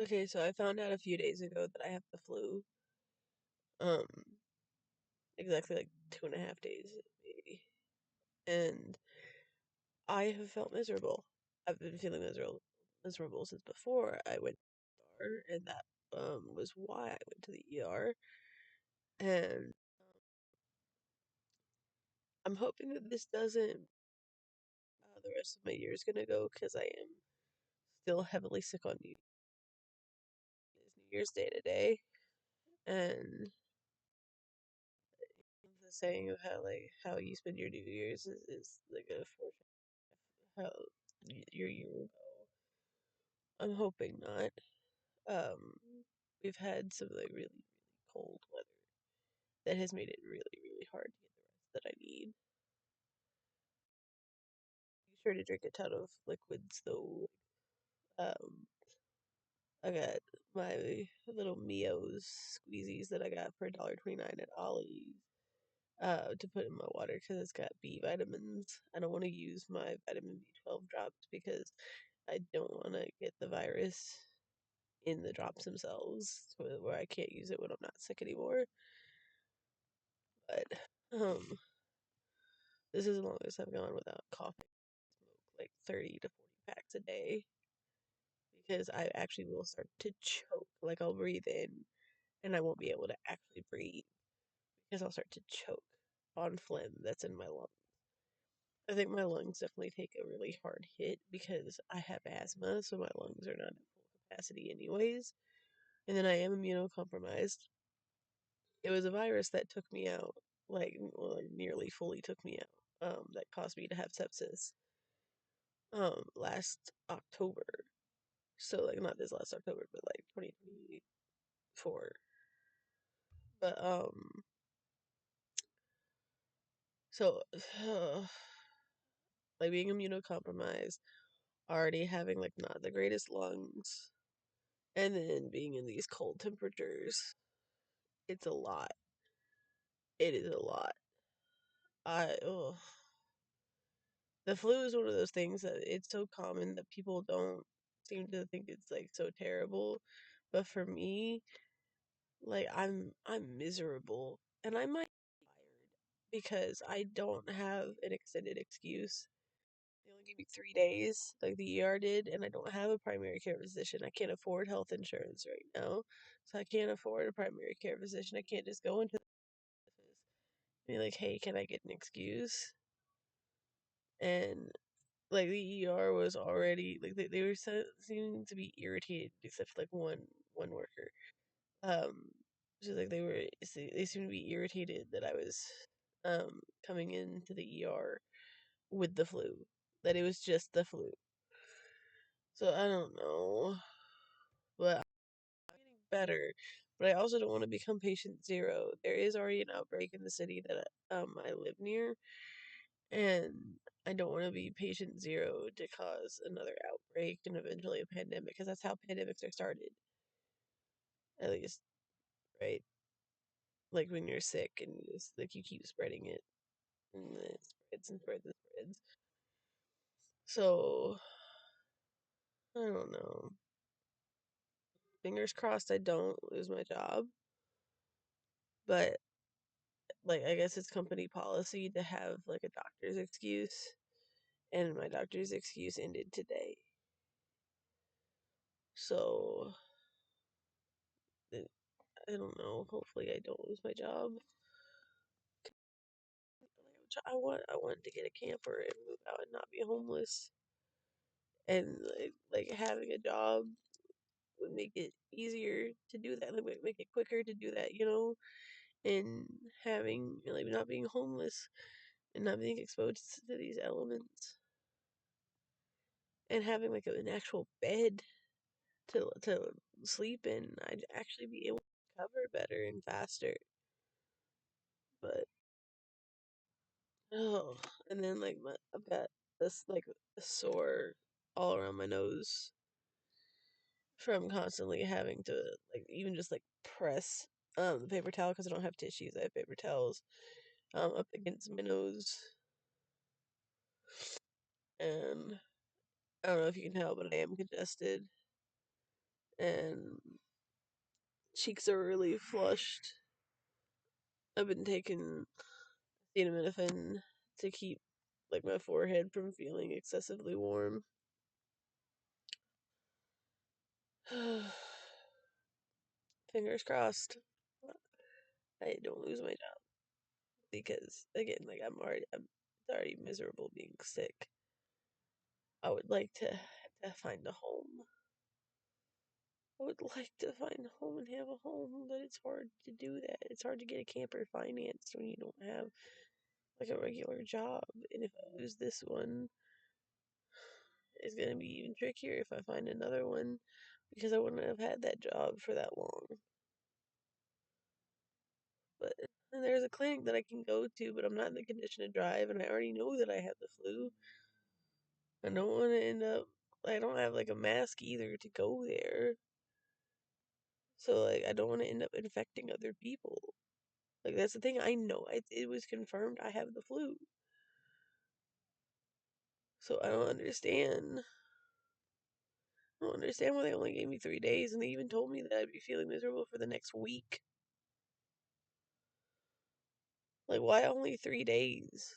Okay, so I found out a few days ago that I have the flu. Um, exactly like 2.5 days, maybe. And I have felt miserable. I've been feeling miserable since before I went to the ER, and that was why I went to the ER. And I'm hoping that this doesn't the rest of my year is gonna go because I am still heavily sick on New Year's Day today, and the saying of how you spend your New Year's is like a fortune how your year will go. I'm hoping not. Um, we've had some like really cold weather that has made it really hard to get the rest that I need. Be sure to drink a ton of liquids though. Um, I got my little Mio's squeezies that I got for $1.29 at Ollie's. To put in my water because it's got B vitamins. I don't want to use my vitamin B12 drops because I don't want to get the virus in the drops themselves where I can't use it when I'm not sick anymore. But um, this is the longest I've gone without coughing. Smoke like 30 to 40 packs a day because I actually will start to choke. Like I'll breathe in and I won't be able to actually breathe because I'll start to choke on phlegm that's in my lungs. I think my lungs definitely take a really hard hit because I have asthma, so my lungs are not at full capacity anyways. And then I am immunocompromised. It was a virus that took me out, like nearly fully took me out. That caused me to have sepsis. Last October. So like not this last October, but like 2024. But so like being immunocompromised, already having like not the greatest lungs, and then being in these cold temperatures, it's a lot. It is a lot. Oh, the flu is one of those things that it's so common that people don't seem to think it's like so terrible. But for me, like I'm miserable and I might be tired because I don't have an extended excuse. They only gave me 3 days, like the ER did, and I don't have a primary care physician. I can't afford health insurance right now, so I can't afford a primary care physician. I can't just go into the office and be like, "Hey, can I get an excuse?" And like the ER was already like they were seeming to be irritated, except for like one worker. So like they seemed to be irritated that I was coming into the ER with the flu, that it was just the flu. So I don't know, but I'm getting better. But I also don't want to become patient zero. There is already an outbreak in the city that I live near, and I don't want to be patient zero to cause another outbreak and eventually a pandemic because that's how pandemics are started. At least, right? Like when you're sick and you just like you keep spreading it and then it spreads and spreads and spreads. So I don't know. Fingers crossed I don't lose my job, but like I guess it's company policy to have like a doctor's excuse, and my doctor's excuse ended today. So I don't know. Hopefully I don't lose my job. I want to get a camper and move out and not be homeless. And like having a job would make it easier to do that. Like make it quicker to do that, And having like not being homeless and not being exposed to these elements and having like an actual bed to sleep in, I'd actually be able to recover better and faster. But oh, and then like I've got this like a sore all around my nose from constantly having to like even just like press the paper towel because I don't have tissues. I have paper towels up against my nose, and I don't know if you can tell, but I am congested, and cheeks are really flushed. I've been taking acetaminophen to keep like my forehead from feeling excessively warm. Fingers crossed. I don't lose my job because again, like I'm it's already miserable being sick. I would like to find a home. I would like to find a home and have a home, but it's hard to do that. It's hard to get a camper financed when you don't have like a regular job. And if I lose this one, it's gonna be even trickier if I find another one because I wouldn't have had that job for that long. But and there's a clinic that I can go to, but I'm not in the condition to drive, and I already know that I have the flu. I don't want to end up. I don't have like a mask either to go there, so like I don't want to end up infecting other people. Like that's the thing. I know it was confirmed I have the flu, so I don't understand. I don't understand why they only gave me 3 days, and they even told me that I'd be feeling miserable for the next week. Like, why only 3 days?